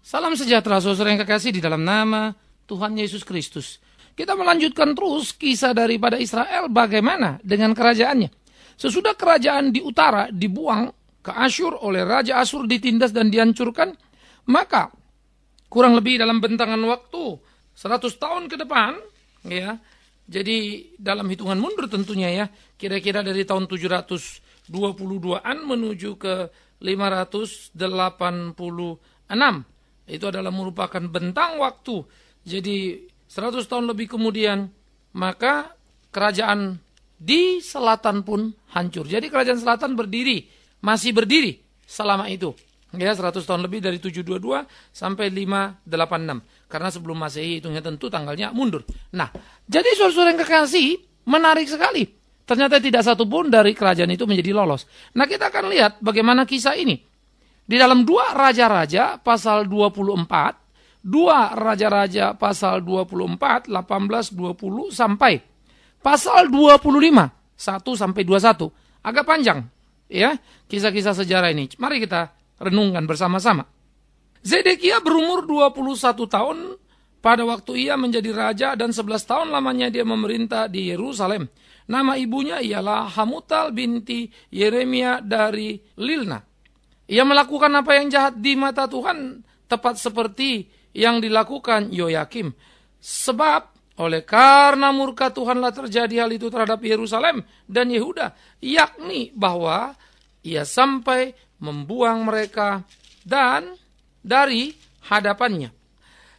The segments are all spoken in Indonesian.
Salam sejahtera saudara yang kekasih di dalam nama Tuhan Yesus Kristus. Kita melanjutkan terus kisah daripada Israel bagaimana dengan kerajaannya. Sesudah kerajaan di utara dibuang ke Asyur oleh Raja Asyur, ditindas dan dihancurkan, maka kurang lebih dalam bentangan waktu 100 tahun ke depan, ya. Jadi dalam hitungan mundur tentunya ya, kira-kira dari tahun 722-an menuju ke 586. Itu adalah merupakan bentang waktu. Jadi 100 tahun lebih kemudian, maka kerajaan di selatan pun hancur. Jadi kerajaan selatan masih berdiri selama itu. Ya, 100 tahun lebih dari 722 sampai 586. Karena sebelum Masehi hitungnya tentu tanggalnya mundur. Nah, jadi saudara yang kekasih, menarik sekali. Ternyata tidak satu pun dari kerajaan itu menjadi lolos. Nah, kita akan lihat bagaimana kisah ini. Di dalam 2 Raja-Raja pasal 24, 2 Raja-Raja pasal 24, 18, 20 sampai pasal 25, 1 sampai 21. Agak panjang ya kisah-kisah sejarah ini. Mari kita renungkan bersama-sama. Zedekia berumur 21 tahun pada waktu ia menjadi raja dan 11 tahun lamanya dia memerintah di Yerusalem. Nama ibunya ialah Hamutal binti Yeremia dari Lilna. Ia melakukan apa yang jahat di mata Tuhan, tepat seperti yang dilakukan Yoyakim. Sebab oleh karena murka Tuhanlah terjadi hal itu terhadap Yerusalem dan Yehuda, yakni bahwa ia sampai membuang mereka dan dari hadapannya.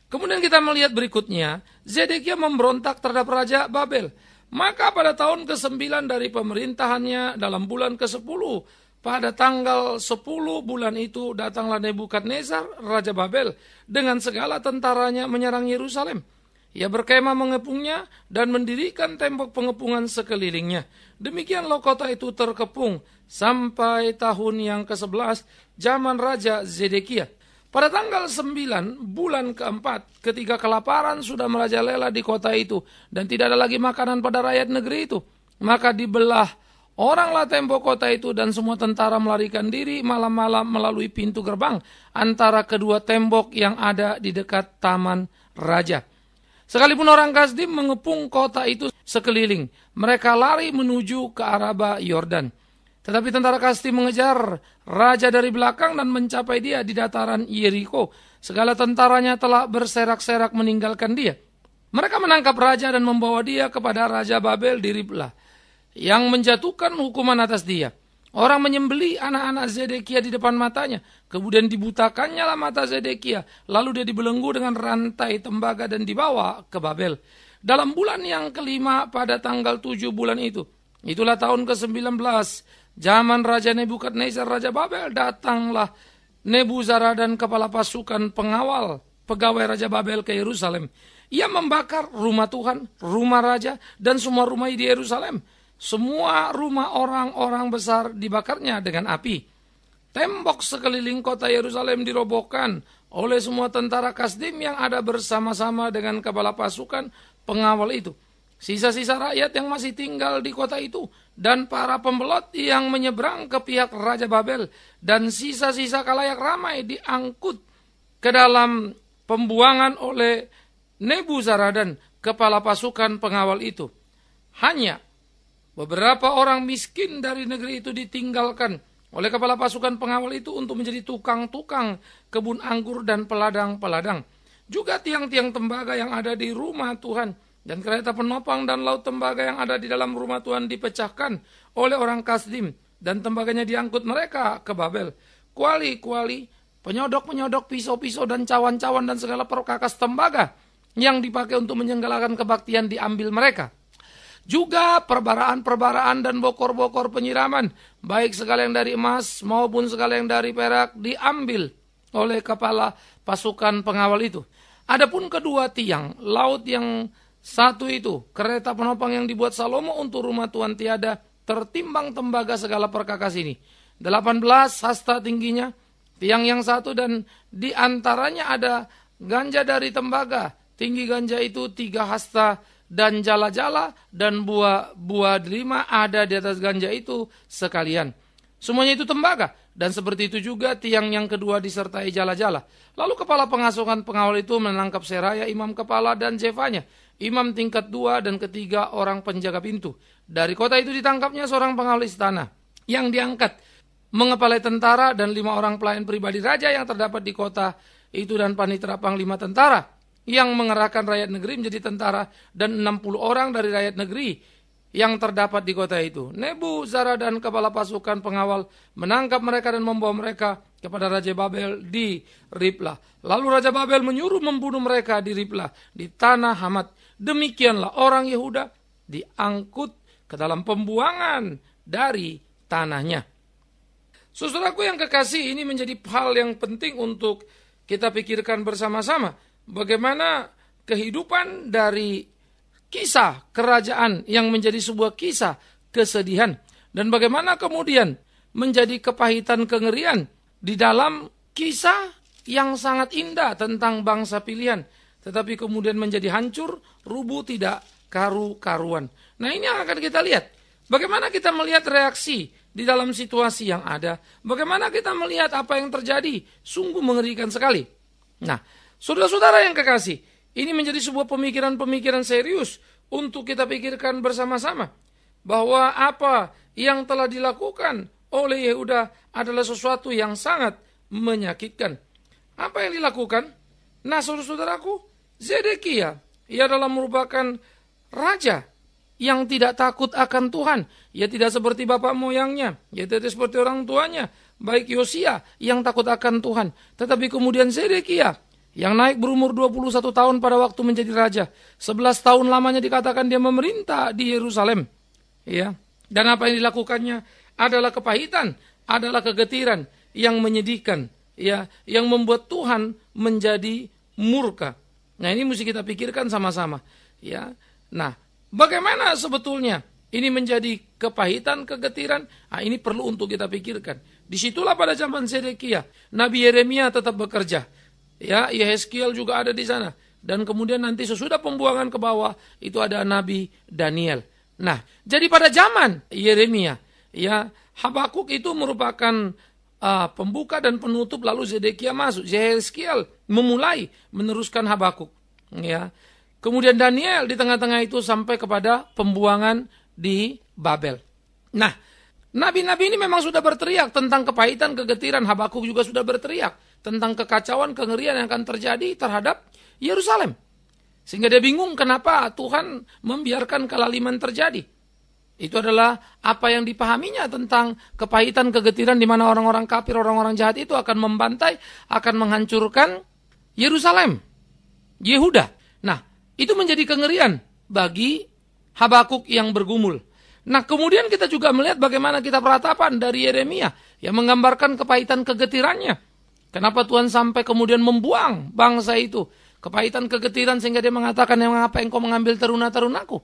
Kemudian kita melihat berikutnya, Zedekia memberontak terhadap Raja Babel. Maka pada tahun ke-9 dari pemerintahannya dalam bulan ke-10, pada tanggal 10 bulan itu datanglah Nebukadnezar, Raja Babel, dengan segala tentaranya menyerang Yerusalem. Ia berkemah mengepungnya dan mendirikan tembok pengepungan sekelilingnya. Demikianlah kota itu terkepung sampai tahun yang ke-11 zaman Raja Zedekia. Pada tanggal 9 bulan ke-4, ketika kelaparan sudah merajalela di kota itu dan tidak ada lagi makanan pada rakyat negeri itu, maka dibelah oranglah tembok kota itu dan semua tentara melarikan diri malam-malam melalui pintu gerbang antara kedua tembok yang ada di dekat taman raja. Sekalipun orang Kasdim mengepung kota itu sekeliling, mereka lari menuju ke Araba Yordan. Tetapi tentara Kasdim mengejar raja dari belakang dan mencapai dia di dataran Yeriko. Segala tentaranya telah berserak-serak meninggalkan dia. Mereka menangkap raja dan membawa dia kepada Raja Babel di Riblah, yang menjatuhkan hukuman atas dia. Orang menyembelih anak-anak Zedekia di depan matanya. Kemudian dibutakannya lah mata Zedekia. Lalu dia dibelenggu dengan rantai tembaga dan dibawa ke Babel. Dalam bulan yang ke-5 pada tanggal 7 bulan itu. Itulah tahun ke-19. Zaman Raja Nebukadnezar, Raja Babel, datanglah Nebuzaradan, kepala pasukan pengawal pegawai Raja Babel ke Yerusalem. Ia membakar rumah Tuhan, rumah raja, dan semua rumah di Yerusalem. Semua rumah orang-orang besar dibakarnya dengan api. Tembok sekeliling kota Yerusalem dirobohkan oleh semua tentara Kasdim yang ada bersama-sama dengan kepala pasukan pengawal itu. Sisa-sisa rakyat yang masih tinggal di kota itu dan para pembelot yang menyeberang ke pihak Raja Babel dan sisa-sisa kalayak ramai diangkut ke dalam pembuangan oleh Nebuzaradan, kepala pasukan pengawal itu. Hanya beberapa orang miskin dari negeri itu ditinggalkan oleh kepala pasukan pengawal itu untuk menjadi tukang-tukang kebun anggur dan peladang-peladang. Juga tiang-tiang tembaga yang ada di rumah Tuhan dan kereta penopang dan laut tembaga yang ada di dalam rumah Tuhan dipecahkan oleh orang Kasdim dan tembaganya diangkut mereka ke Babel. Kuali-kuali, penyodok-penyodok, pisau-pisau dan cawan-cawan dan segala perkakas tembaga yang dipakai untuk menyenggalakan kebaktian diambil mereka. Juga perbaraan-perbaraan dan bokor-bokor penyiraman, baik segala yang dari emas maupun segala yang dari perak, diambil oleh kepala pasukan pengawal itu. Adapun kedua tiang laut yang satu itu, kereta penopang yang dibuat Salomo untuk rumah Tuhan tiada tertimbang tembaga segala perkakas ini. 18 hasta tingginya tiang yang satu dan di antaranya ada ganja dari tembaga. Tinggi ganja itu 3 hasta dan jala-jala dan buah delima ada di atas ganja itu sekalian. Semuanya itu tembaga. Dan seperti itu juga tiang yang kedua disertai jala-jala. Lalu kepala pengasuhan pengawal itu menangkap Seraya, imam kepala, dan Zefanya, imam tingkat 2 dan ketiga orang penjaga pintu. Dari kota itu ditangkapnya seorang pengawal istana yang diangkat mengepalai tentara dan 5 orang pelayan pribadi raja yang terdapat di kota itu, dan panitera panglima tentara yang mengerahkan rakyat negeri menjadi tentara, dan 60 orang dari rakyat negeri yang terdapat di kota itu. Nebuzaradan kepala pasukan pengawal menangkap mereka dan membawa mereka kepada Raja Babel di Riblah. Lalu Raja Babel menyuruh membunuh mereka di Riblah, di tanah Hamat. Demikianlah orang Yehuda diangkut ke dalam pembuangan dari tanahnya. Saudaraku yang kekasih, ini menjadi hal yang penting untuk kita pikirkan bersama-sama. Bagaimana kehidupan dari kisah kerajaan yang menjadi sebuah kisah kesedihan, dan bagaimana kemudian menjadi kepahitan kengerian di dalam kisah yang sangat indah tentang bangsa pilihan, tetapi kemudian menjadi hancur, rubuh, tidak karu-karuan. Nah, ini yang akan kita lihat. Bagaimana kita melihat reaksi di dalam situasi yang ada, bagaimana kita melihat apa yang terjadi, sungguh mengerikan sekali. Nah, saudara-saudara yang kekasih, ini menjadi sebuah pemikiran-pemikiran serius untuk kita pikirkan bersama-sama. Bahwa apa yang telah dilakukan oleh Yehuda adalah sesuatu yang sangat menyakitkan. Apa yang dilakukan? Nah, saudara-saudaraku, Zedekia, ia adalah merupakan raja yang tidak takut akan Tuhan. Ia tidak seperti bapak moyangnya, ia tidak seperti orang tuanya, baik Yosia yang takut akan Tuhan. Tetapi kemudian Zedekia yang naik berumur 21 tahun pada waktu menjadi raja. 11 tahun lamanya dikatakan dia memerintah di Yerusalem. Ya. Dan apa yang dilakukannya adalah kepahitan, adalah kegetiran yang menyedihkan, ya, yang membuat Tuhan menjadi murka. Nah, ini mesti kita pikirkan sama-sama, ya. Nah, bagaimana sebetulnya ini menjadi kepahitan, kegetiran? Nah, ini perlu untuk kita pikirkan. Disitulah pada zaman Zedekia, Nabi Yeremia tetap bekerja. Ya, Yehezkiel juga ada di sana. Dan kemudian nanti sesudah pembuangan ke bawah, itu ada Nabi Daniel. Nah, jadi pada zaman Yeremia, ya, Habakuk itu merupakan pembuka dan penutup, lalu Zedekia masuk. Yehezkiel memulai meneruskan Habakuk. Ya. Kemudian Daniel di tengah-tengah itu sampai kepada pembuangan di Babel. Nah, nabi-nabi ini memang sudah berteriak tentang kepahitan, kegetiran. Habakuk juga sudah berteriak tentang kekacauan, kengerian yang akan terjadi terhadap Yerusalem. Sehingga dia bingung kenapa Tuhan membiarkan kelaliman terjadi. Itu adalah apa yang dipahaminya tentang kepahitan, kegetiran, di mana orang-orang kafir, orang-orang jahat itu akan membantai, akan menghancurkan Yerusalem, Yehuda. Nah, itu menjadi kengerian bagi Habakuk yang bergumul. Nah, kemudian kita juga melihat bagaimana kita peratapan dari Yeremia yang menggambarkan kepahitan, kegetirannya. Kenapa Tuhan sampai kemudian membuang bangsa itu? Kepahitan, kegetiran, sehingga dia mengatakan, mengapa engkau mengambil teruna-terunaku?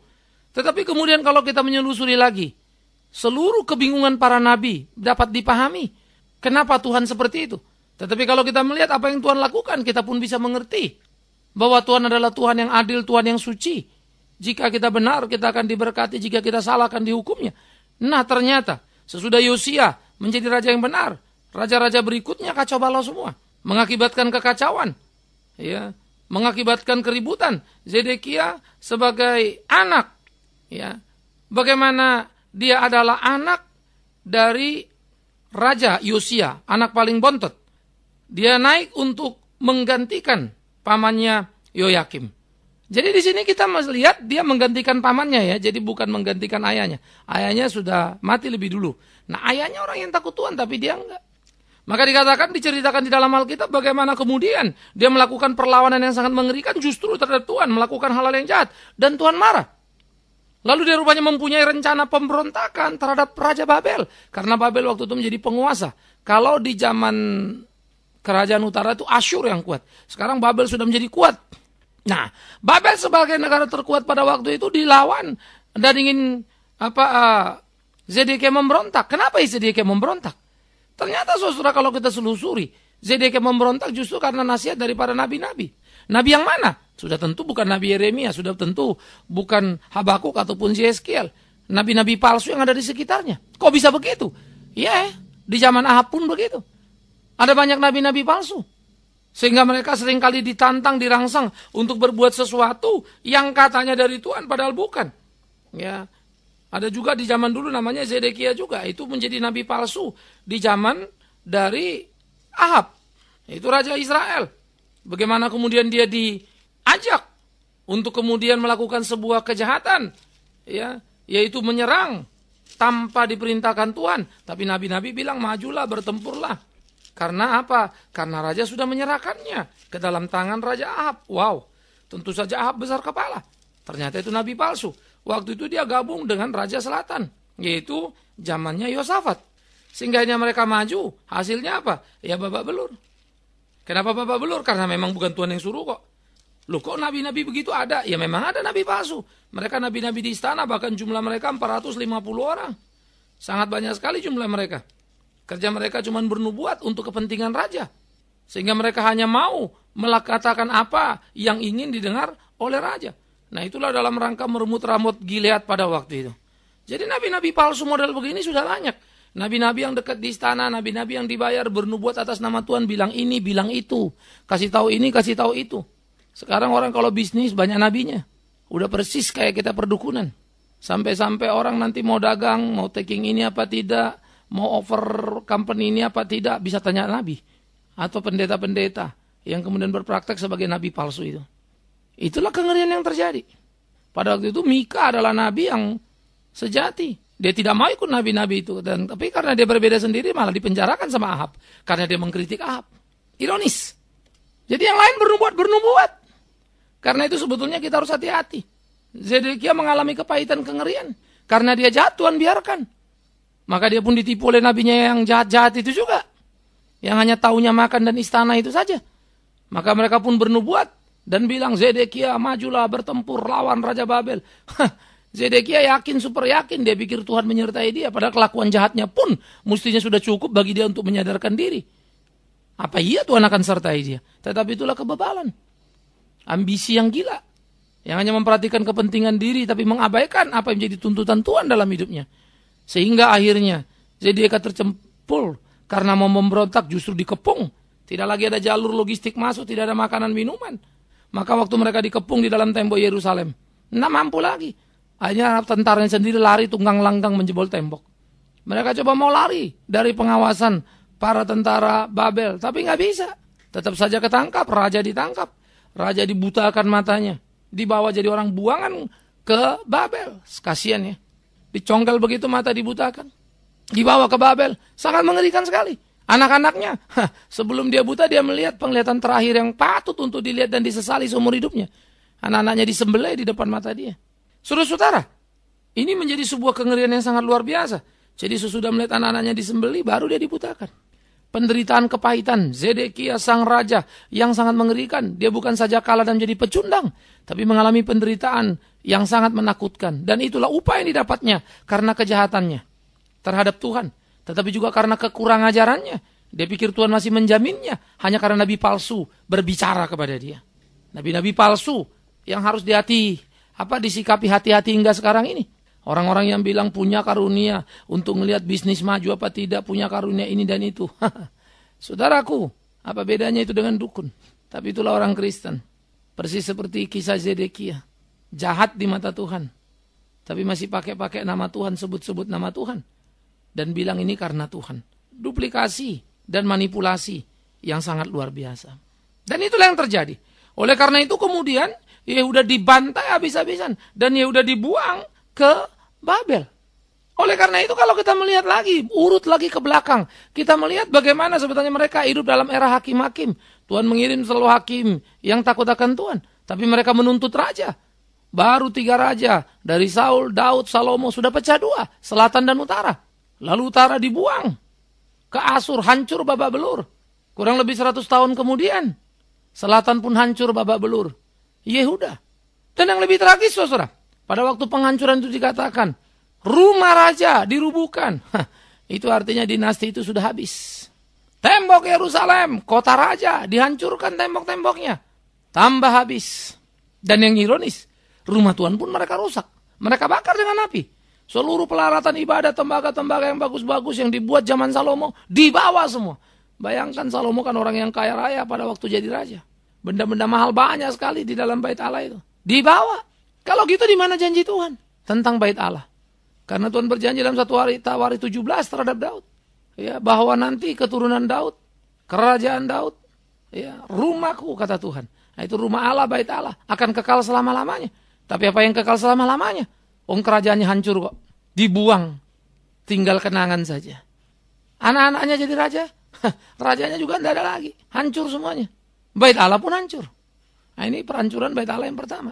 Tetapi kemudian kalau kita menyelusuri lagi, seluruh kebingungan para nabi dapat dipahami. Kenapa Tuhan seperti itu? Tetapi kalau kita melihat apa yang Tuhan lakukan, kita pun bisa mengerti bahwa Tuhan adalah Tuhan yang adil, Tuhan yang suci. Jika kita benar, kita akan diberkati. Jika kita salah, akan dihukumnya. Nah, ternyata sesudah Yosia menjadi raja yang benar, raja-raja berikutnya kacau balau semua, mengakibatkan kekacauan, ya, mengakibatkan keributan. Zedekia sebagai anak, ya, bagaimana dia adalah anak dari Raja Yosia, anak paling bontot. Dia naik untuk menggantikan pamannya Yoyakim. Jadi di sini kita melihat dia menggantikan pamannya, ya, jadi bukan menggantikan ayahnya. Ayahnya sudah mati lebih dulu. Nah, ayahnya orang yang takut Tuhan, tapi dia enggak. Maka dikatakan, diceritakan di dalam Alkitab bagaimana kemudian dia melakukan perlawanan yang sangat mengerikan justru terhadap Tuhan, melakukan hal-hal yang jahat, dan Tuhan marah. Lalu dia rupanya mempunyai rencana pemberontakan terhadap Raja Babel, karena Babel waktu itu menjadi penguasa. Kalau di zaman kerajaan utara itu Asyur yang kuat, sekarang Babel sudah menjadi kuat. Nah, Babel sebagai negara terkuat pada waktu itu dilawan dan ingin Zedekia memberontak. Kenapa Zedekia memberontak? Ternyata saudara kalau kita selusuri, Zedekia memberontak justru karena nasihat daripada nabi-nabi. Nabi yang mana? Sudah tentu bukan Nabi Yeremia, sudah tentu bukan Habakuk ataupun Yehezkiel. Nabi-nabi palsu yang ada di sekitarnya. Kok bisa begitu? Ya, Di zaman Ahab pun begitu. Ada banyak nabi-nabi palsu. Sehingga mereka seringkali ditantang, dirangsang untuk berbuat sesuatu yang katanya dari Tuhan padahal bukan. Ya. Ada juga di zaman dulu namanya Zedekia juga. Itu menjadi nabi palsu di zaman dari Ahab. Itu raja Israel. Bagaimana kemudian dia diajak untuk kemudian melakukan sebuah kejahatan. Ya, yaitu menyerang tanpa diperintahkan Tuhan. Tapi nabi-nabi bilang majulah, bertempurlah. Karena apa? Karena raja sudah menyerahkannya ke dalam tangan Raja Ahab. Wow, tentu saja Ahab besar kepala. Ternyata itu nabi palsu. Waktu itu dia gabung dengan Raja Selatan. Yaitu zamannya Yosafat. Sehingga mereka maju. Hasilnya apa? Ya babak belur. Kenapa babak belur? Karena memang bukan Tuhan yang suruh kok. Loh kok nabi-nabi begitu ada? Ya memang ada nabi palsu. Mereka nabi-nabi di istana, bahkan jumlah mereka 450 orang. Sangat banyak sekali jumlah mereka. Kerja mereka cuma bernubuat untuk kepentingan raja. Sehingga mereka hanya mau mengatakan apa yang ingin didengar oleh raja. Nah itulah dalam rangka meremut rambut Gilead pada waktu itu. Jadi nabi-nabi palsu model begini sudah banyak. Nabi-nabi yang dekat di istana, nabi-nabi yang dibayar bernubuat atas nama Tuhan, bilang ini, bilang itu. Kasih tahu ini, kasih tahu itu. Sekarang orang kalau bisnis banyak nabinya. Udah persis kayak kita perdukunan. Sampai-sampai orang nanti mau dagang, mau taking ini apa tidak, mau offer company ini apa tidak, bisa tanya nabi. Atau pendeta-pendeta yang kemudian berpraktek sebagai nabi palsu itu. Itulah kengerian yang terjadi. Pada waktu itu Mika adalah nabi yang sejati. Dia tidak mau ikut nabi-nabi itu. Tapi karena dia berbeda sendiri malah dipenjarakan sama Ahab. Karena dia mengkritik Ahab. Ironis. Jadi yang lain bernubuat. Karena itu sebetulnya kita harus hati-hati. Zedekia mengalami kepahitan kengerian. Karena dia jahat, Tuhan biarkan. Maka dia pun ditipu oleh nabinya yang jahat-jahat itu juga. Yang hanya taunya makan dan istana itu saja. Maka mereka pun bernubuat. Dan bilang, Zedekia majulah bertempur lawan Raja Babel. Zedekia yakin, super yakin. Dia pikir Tuhan menyertai dia. Padahal kelakuan jahatnya pun mestinya sudah cukup bagi dia untuk menyadarkan diri. Apa iya Tuhan akan sertai dia? Tetapi itulah kebebalan. Ambisi yang gila. Yang hanya memperhatikan kepentingan diri tapi mengabaikan apa yang menjadi tuntutan Tuhan dalam hidupnya. Sehingga akhirnya Zedekia tercempul. Karena mau memberontak justru dikepung. Tidak lagi ada jalur logistik masuk. Tidak ada makanan minuman. Maka waktu mereka dikepung di dalam tembok Yerusalem. Nggak mampu lagi. Hanya tentaranya sendiri lari tunggang langgang menjebol tembok. Mereka coba mau lari dari pengawasan para tentara Babel. Tapi nggak bisa. Tetap saja ketangkap. Raja ditangkap. Raja dibutakan matanya. Dibawa jadi orang buangan ke Babel. Kasian ya. Dicongkel begitu mata dibutakan. Dibawa ke Babel. Sangat mengerikan sekali. Anak-anaknya. Sebelum dia buta dia melihat penglihatan terakhir yang patut untuk dilihat dan disesali seumur hidupnya. Anak-anaknya disembelih di depan mata dia. Saudara-saudara, ini menjadi sebuah kengerian yang sangat luar biasa. Jadi sesudah melihat anak-anaknya disembelih, baru dia dibutakan. Penderitaan kepahitan, Zedekia sang raja yang sangat mengerikan. Dia bukan saja kalah dan menjadi pecundang, tapi mengalami penderitaan yang sangat menakutkan. Dan itulah upah yang didapatnya karena kejahatannya terhadap Tuhan. Tetapi juga karena kekurang ajarannya. Dia pikir Tuhan masih menjaminnya hanya karena nabi palsu berbicara kepada dia. Nabi-nabi palsu yang harus disikapi hati-hati hingga sekarang ini. Orang-orang yang bilang punya karunia untuk melihat bisnis maju apa tidak, punya karunia ini dan itu. Saudaraku, apa bedanya itu dengan dukun? Tapi itulah orang Kristen. Persis seperti kisah Zedekia. Jahat di mata Tuhan. Tapi masih pakai nama Tuhan, sebut-sebut nama Tuhan. Dan bilang ini karena Tuhan. Duplikasi dan manipulasi yang sangat luar biasa. Dan itulah yang terjadi. Oleh karena itu kemudian Yehuda dibantai habis-habisan. Dan Yehuda dibuang ke Babel. Oleh karena itu kalau kita melihat lagi, urut lagi ke belakang. Kita melihat bagaimana sebetulnya mereka hidup dalam era hakim-hakim. Tuhan mengirim selalu hakim yang takut akan Tuhan. Tapi mereka menuntut raja. Baru 3 raja. Dari Saul, Daud, Salomo sudah pecah 2. Selatan dan utara. Lalu utara dibuang. Ke Asur, hancur babak belur. Kurang lebih 100 tahun kemudian. Selatan pun hancur babak belur. Yehuda. Dan yang lebih tragis saudara. Pada waktu penghancuran itu dikatakan. Rumah raja dirubuhkan. Itu artinya dinasti itu sudah habis. Tembok Yerusalem, kota raja, dihancurkan tembok-temboknya. Tambah habis. Dan yang ironis, rumah Tuhan pun mereka rusak. Mereka bakar dengan api. Seluruh peralatan ibadah, tembaga-tembaga yang bagus-bagus yang dibuat zaman Salomo, dibawa semua. Bayangkan Salomo kan orang yang kaya raya pada waktu jadi raja. Benda-benda mahal banyak sekali di dalam bait Allah itu. Dibawa. Kalau gitu di mana janji Tuhan tentang bait Allah? Karena Tuhan berjanji dalam satu hari, Tawari 17 terhadap Daud. Ya, bahwa nanti keturunan Daud, kerajaan Daud, ya, rumahku kata Tuhan. Nah, itu rumah Allah, bait Allah akan kekal selama-lamanya. Tapi apa yang kekal selama-lamanya? Kerajaannya hancur kok. Dibuang. Tinggal kenangan saja. Anak-anaknya jadi raja. Rajanya juga tidak ada lagi. Hancur semuanya. Bait Allah pun hancur. Nah, ini perancuran bait Allah yang pertama.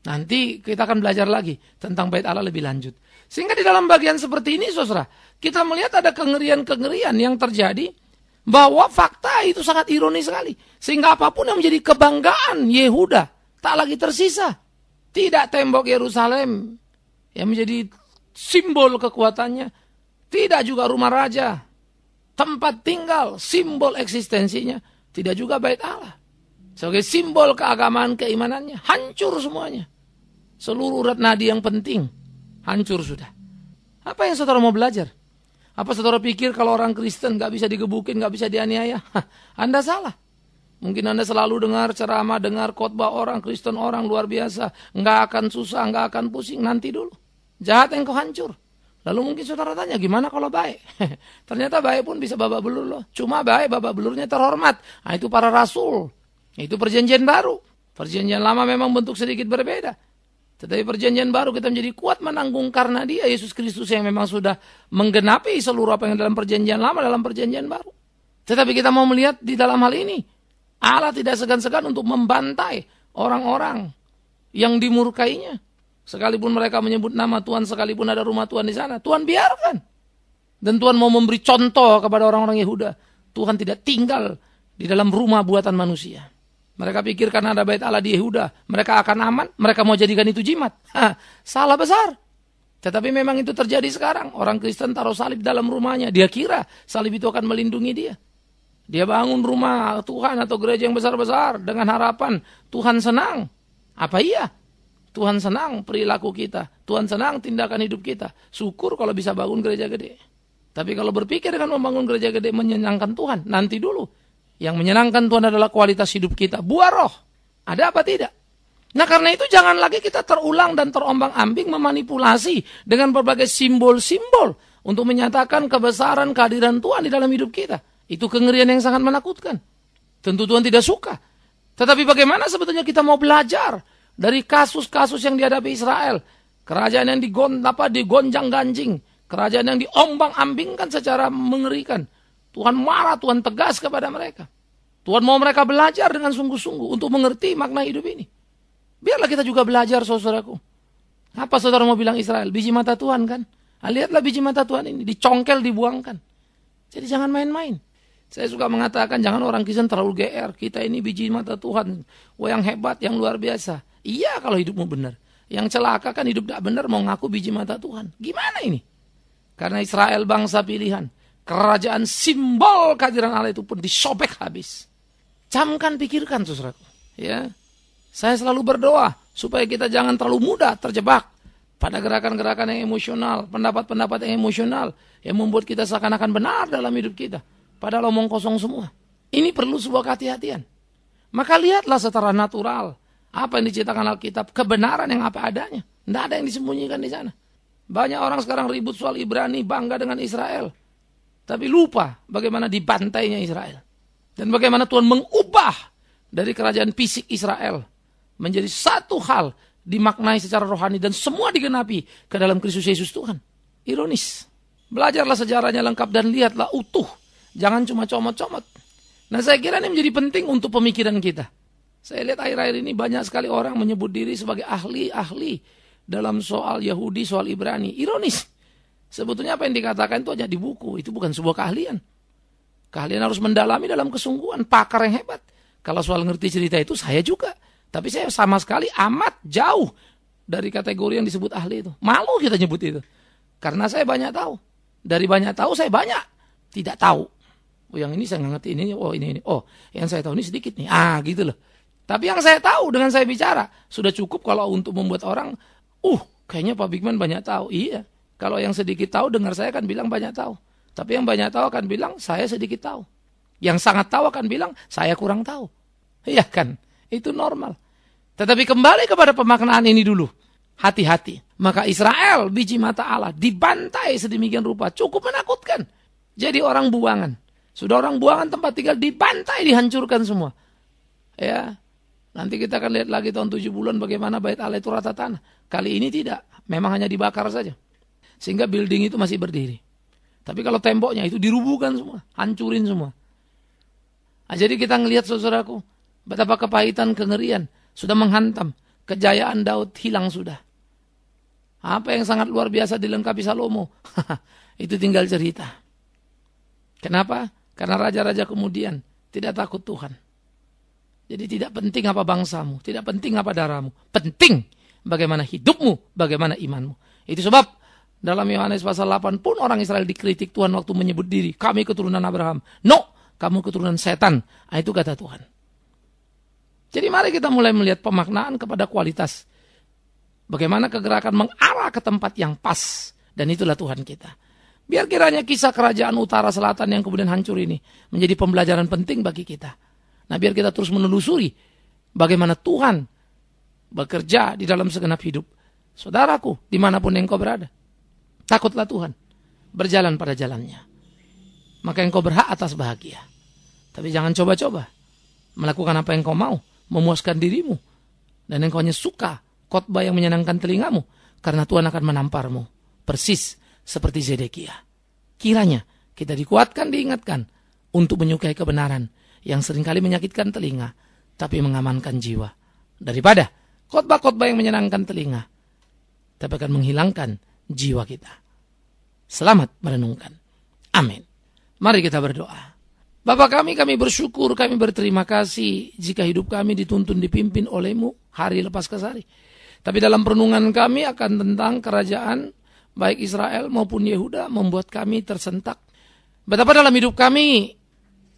Nanti kita akan belajar lagi tentang bait Allah lebih lanjut. Sehingga di dalam bagian seperti ini, saudara, kita melihat ada kengerian-kengerian yang terjadi. Bahwa fakta itu sangat ironis sekali. Sehingga apapun yang menjadi kebanggaan Yehuda tak lagi tersisa. Tidak tembok Yerusalem yang menjadi simbol kekuatannya. Tidak juga rumah raja, tempat tinggal, simbol eksistensinya. Tidak juga bait Allah. Sebagai simbol keagamaan, keimanannya. Hancur semuanya. Seluruh urat nadi yang penting. Hancur sudah. Apa yang saudara mau belajar? Apa saudara pikir kalau orang Kristen gak bisa digebukin, gak bisa dianiaya? Anda salah. Mungkin Anda selalu dengar ceramah, dengar khotbah orang Kristen, orang luar biasa. Gak akan susah, gak akan pusing. Nanti dulu. Jahat engkau hancur. Lalu mungkin saudara tanya, gimana kalau baik? Ternyata baik pun bisa babak belur loh. Cuma baik, babak belurnya terhormat. Nah, itu para rasul. Itu perjanjian baru. Perjanjian lama memang bentuk sedikit berbeda. Tetapi perjanjian baru kita menjadi kuat menanggung karena dia, Yesus Kristus yang memang sudah menggenapi seluruh apa yang dalam perjanjian lama, dalam perjanjian baru. Tetapi kita mau melihat di dalam hal ini, Allah tidak segan-segan untuk membantai orang-orang yang dimurkainya. Sekalipun mereka menyebut nama Tuhan, sekalipun ada rumah Tuhan di sana, Tuhan biarkan. Dan Tuhan mau memberi contoh kepada orang-orang Yehuda. Tuhan tidak tinggal di dalam rumah buatan manusia. Mereka pikir karena ada bait Allah di Yehuda, mereka akan aman, mereka mau jadikan itu jimat. Salah besar. Tetapi memang itu terjadi sekarang. Orang Kristen taruh salib dalam rumahnya. Dia kira salib itu akan melindungi dia. Dia bangun rumah Tuhan atau gereja yang besar-besar dengan harapan Tuhan senang. Apa iya? Tuhan senang perilaku kita. Tuhan senang tindakan hidup kita. Syukur kalau bisa bangun gereja gede. Tapi kalau berpikir dengan membangun gereja gede menyenangkan Tuhan, nanti dulu. Yang menyenangkan Tuhan adalah kualitas hidup kita. Buah roh. Ada apa tidak? Nah karena itu jangan lagi kita terulang dan terombang-ambing memanipulasi dengan berbagai simbol-simbol untuk menyatakan kebesaran kehadiran Tuhan di dalam hidup kita. Itu kengerian yang sangat menakutkan. Tentu Tuhan tidak suka. Tetapi bagaimana sebetulnya kita mau belajar dari kasus-kasus yang dihadapi Israel. Kerajaan yang digonjang-ganjing. Kerajaan yang diombang-ambingkan secara mengerikan. Tuhan marah, Tuhan tegas kepada mereka. Tuhan mau mereka belajar dengan sungguh-sungguh untuk mengerti makna hidup ini. Biarlah kita juga belajar, saudaraku. Apa saudara mau bilang Israel? Biji mata Tuhan kan? Nah, lihatlah biji mata Tuhan ini. Dicongkel, dibuangkan. Jadi jangan main-main. Saya suka mengatakan jangan orang Kristen terlalu GR. Kita ini biji mata Tuhan. Wah yang hebat, yang luar biasa. Iya kalau hidupmu benar. Yang celaka kan hidup tidak benar mau ngaku biji mata Tuhan. Gimana ini? Karena Israel bangsa pilihan. Kerajaan simbol kehadiran Allah itu pun disobek habis. Camkan, pikirkan, saudaraku. Ya, saya selalu berdoa supaya kita jangan terlalu mudah terjebak pada gerakan-gerakan yang emosional, pendapat-pendapat yang emosional yang membuat kita seakan-akan benar dalam hidup kita. Padahal omong kosong semua. Ini perlu sebuah kehati-hatian. Maka lihatlah secara natural apa yang diceritakan Alkitab, kebenaran yang apa adanya. Tidak ada yang disembunyikan di sana. Banyak orang sekarang ribut soal Ibrani, bangga dengan Israel. Tapi lupa bagaimana dibantainya Israel. Dan bagaimana Tuhan mengubah dari kerajaan fisik Israel menjadi satu hal dimaknai secara rohani dan semua digenapi ke dalam Kristus Yesus Tuhan. Ironis. Belajarlah sejarahnya lengkap dan lihatlah utuh. Jangan cuma comot-comot. Nah saya kira ini menjadi penting untuk pemikiran kita. Saya lihat akhir-akhir ini banyak sekali orang menyebut diri sebagai ahli-ahli dalam soal Yahudi, soal Ibrani. Ironis. Sebetulnya apa yang dikatakan itu hanya di buku. Itu bukan sebuah keahlian. Keahlian harus mendalami dalam kesungguhan. Pakar yang hebat. Kalau soal ngerti cerita itu saya juga. Tapi saya sama sekali amat jauh dari kategori yang disebut ahli itu. Malu kita nyebut itu. Karena saya banyak tahu. Dari banyak tahu saya banyak tidak tahu. Oh yang ini saya nggak ngerti ini. Oh ini. Oh yang saya tahu ini sedikit nih. Gitu loh. Tapi yang saya tahu dengan saya bicara sudah cukup kalau untuk membuat orang. Kayaknya Pak Bigman banyak tahu. Iya. Kalau yang sedikit tahu dengar saya akan bilang banyak tahu. Tapi yang banyak tahu akan bilang saya sedikit tahu. Yang sangat tahu akan bilang saya kurang tahu. Iya kan? Itu normal. Tetapi kembali kepada pemaknaan ini dulu. Hati-hati. Maka Israel, biji mata Allah, dibantai sedemikian rupa. Cukup menakutkan. Jadi orang buangan. Sudah orang buangan tempat tinggal dibantai, dihancurkan semua. Ya. Nanti kita akan lihat lagi tahun 7 bulan bagaimana Bait Allah itu rata tanah. Kali ini tidak. Memang hanya dibakar saja. Sehingga building itu masih berdiri. Tapi kalau temboknya itu dirubuhkan semua. Hancurin semua. Nah, jadi kita ngelihat saudaraku. Betapa kepahitan, kengerian. Sudah menghantam. Kejayaan Daud hilang sudah. Apa yang sangat luar biasa dilengkapi Salomo. Itu tinggal cerita. Kenapa? Karena raja-raja kemudian tidak takut Tuhan. Jadi tidak penting apa bangsamu. Tidak penting apa darahmu. Penting bagaimana hidupmu. Bagaimana imanmu. Itu sebab dalam Yohanes pasal 8 pun orang Israel dikritik Tuhan waktu menyebut diri. Kami keturunan Abraham. No, kamu keturunan setan. Nah, itu kata Tuhan. Jadi mari kita mulai melihat pemaknaan kepada kualitas. Bagaimana kegerakan mengarah ke tempat yang pas. Dan itulah Tuhan kita. Biar kiranya kisah kerajaan utara selatan yang kemudian hancur ini menjadi pembelajaran penting bagi kita. Nah, biar kita terus menelusuri bagaimana Tuhan bekerja di dalam segenap hidup. Saudaraku, dimanapun engkau berada. Takutlah Tuhan, berjalan pada jalannya. Maka engkau berhak atas bahagia. Tapi jangan coba-coba melakukan apa yang kau mau, memuaskan dirimu. Dan engkau hanya suka khotbah yang menyenangkan telingamu, karena Tuhan akan menamparmu. Persis seperti Zedekia. Kiranya kita dikuatkan, diingatkan untuk menyukai kebenaran yang seringkali menyakitkan telinga, tapi mengamankan jiwa. Daripada khotbah-khotbah yang menyenangkan telinga, tapi akan menghilangkan jiwa kita. Selamat merenungkan. Amin. Mari kita berdoa. Bapa kami bersyukur, kami berterima kasih jika hidup kami dituntun dipimpin oleh-Mu hari lepas ke hari. Tapi dalam perenungan kami akan tentang kerajaan baik Israel maupun Yehuda membuat kami tersentak. Betapa dalam hidup kami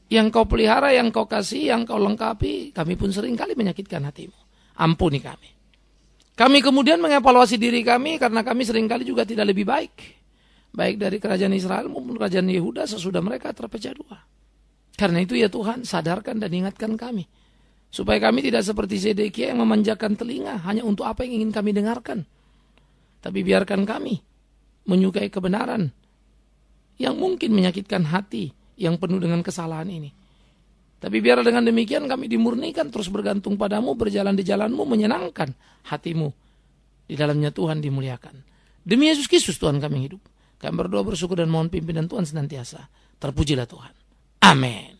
yang Kau pelihara, yang Kau kasih, yang Kau lengkapi, kami pun seringkali menyakitkan hati-Mu. Ampuni kami. Kami kemudian mengevaluasi diri kami karena kami seringkali juga tidak lebih baik. Baik dari kerajaan Israel maupun kerajaan Yehuda sesudah mereka terpecah dua. Karena itu ya Tuhan, sadarkan dan ingatkan kami. Supaya kami tidak seperti Zedekia yang memanjakan telinga hanya untuk apa yang ingin kami dengarkan. Tapi biarkan kami menyukai kebenaran yang mungkin menyakitkan hati yang penuh dengan kesalahan ini. Tapi biar dengan demikian kami dimurnikan terus bergantung padamu, berjalan di jalanmu, menyenangkan hatimu. Di dalamnya Tuhan dimuliakan. Demi Yesus Kristus Tuhan kami hidup. Kami berdoa, bersyukur dan mohon pimpinan Tuhan senantiasa. Terpujilah Tuhan. Amin.